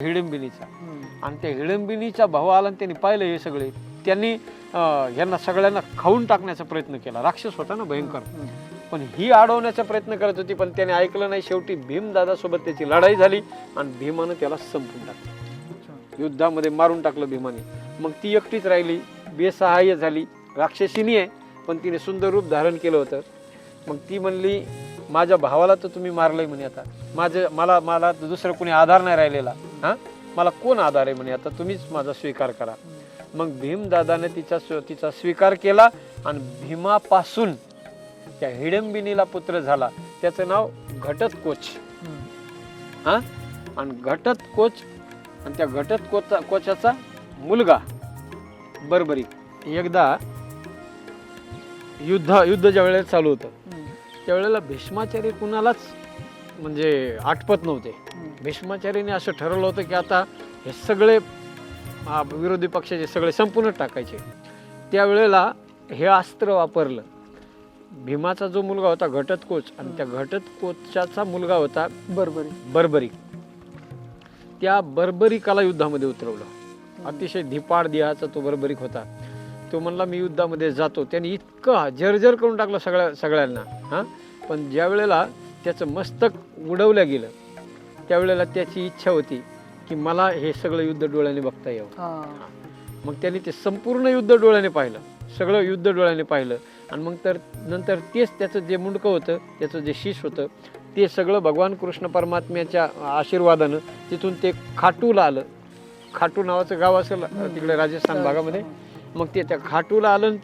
हिडंबिनीचा आणि त्या हिडंबिनीच्या भावाला आणि त्यांनी पाहिलं हे सगळे त्यांनी यांना सगळ्यांना खाऊन टाकण्याचा प्रयत्न केला. राक्षस होता ना भयंकर, पण ही अडवण्याचा प्रयत्न करत होती पण त्याने ऐकलं नाही. शेवटी भीमदादासोबत त्याची लढाई झाली आणि भीमानं त्याला संपून टाकलं, युद्धामध्ये मारून टाकलं भीमाने. मग ती एकटीच राहिली, बेसहाय्य झाली. राक्षसिनी आहे पण तिने सुंदर रूप धारण केलं होतं. मग ती म्हणली माझ्या भावाला तर तुम्ही मारलंय म्हणे, आता मला मला दुसरं कोणी आधार नाही राहिलेला, मला कोण आधार आहे म्हणे, आता तुम्हीच माझा स्वीकार करा. मग भीमदादाने तिचा स्वीकार केला आणि भीमापासून त्या हिडंबिनीला पुत्र झाला. त्याचं नाव घटोत्कोच. आणि घटोत्कोच आणि त्या घटोत्कोचाचा मुलगा बर्बरी. एकदा युद्ध ज्या वेळेला चालू होतं त्यावेळेला भीष्माचार्य कुणालाच म्हणजे आटपत नव्हते. भीष्माचार्याने असं ठरवलं होतं की आता हे सगळे विरोधी पक्षाचे सगळे संपूर्ण टाकायचे. त्यावेळेला हे अस्त्र वापरलं. भीमाचा जो मुलगा होता घटोत्कोच आणि त्या घटोत्कोचाचा मुलगा होता बर्बरी. त्या बर्बरिकाला युद्धामध्ये उतरवलं. अतिशय धिपाड देहाचा तो बर्बरिक होता. तो म्हणला मी युद्धामध्ये जातो. त्याने इतकं जर्जर करून टाकलं सगळ्यांना. पण ज्या वेळेला त्याचं मस्तक उडवलं गेलं त्यावेळेला त्याची इच्छा होती की मला हे सगळं युद्ध डोळ्याने बघता यावं. मग त्याने ते संपूर्ण युद्ध डोळ्याने पाहिलं, सगळं युद्ध डोळ्याने पाहिलं. आणि मग नंतर तेच त्याचं जे मुंडकं होतं, त्याचं जे शीश होतं, ते सगळं भगवान कृष्ण परमात्म्याच्या आशीर्वादानं तिथून ते खाटूला आलं. खाटू नावाचं गाव असेल तिकडे राजस्थान भागामध्ये. मग ते त्या खाटूला आलं आणि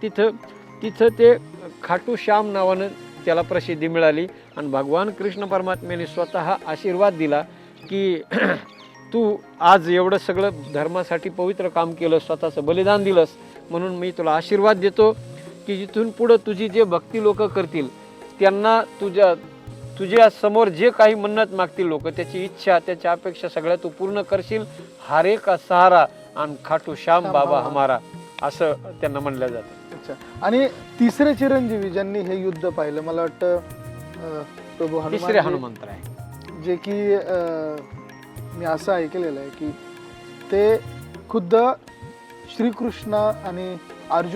तिथं ते खाटू श्याम नावानं त्याला प्रसिद्धी मिळाली. आणि भगवान कृष्ण परमात्म्याने स्वतः आशीर्वाद दिला की तू आज एवढं सगळं धर्मासाठी पवित्र काम केलं, स्वतःचं बलिदान दिलंस, म्हणून मी तुला आशीर्वाद देतो की इथून पुढं तुझी जे भक्ती लोक करतील त्यांना तुझ्या समोर जे काही मन्नत मागतील लोक, त्याची इच्छा त्याच्या अपेक्षा सगळ्या तू पूर्ण करशील. हारे का सहारा आणि खाटू श्याम बाबा हमारा, असं त्यांना म्हणलं जातं. अच्छा. आणि तिसरे चिरंजीवी ज्यांनी हे युद्ध पाहिलं, मला वाटतं प्रभू हनुमान, तिसरे हनुमंत आहे, जे की मी असं ऐकलेलं आहे की ते खुद्द श्रीकृष्ण आणि अर्जुन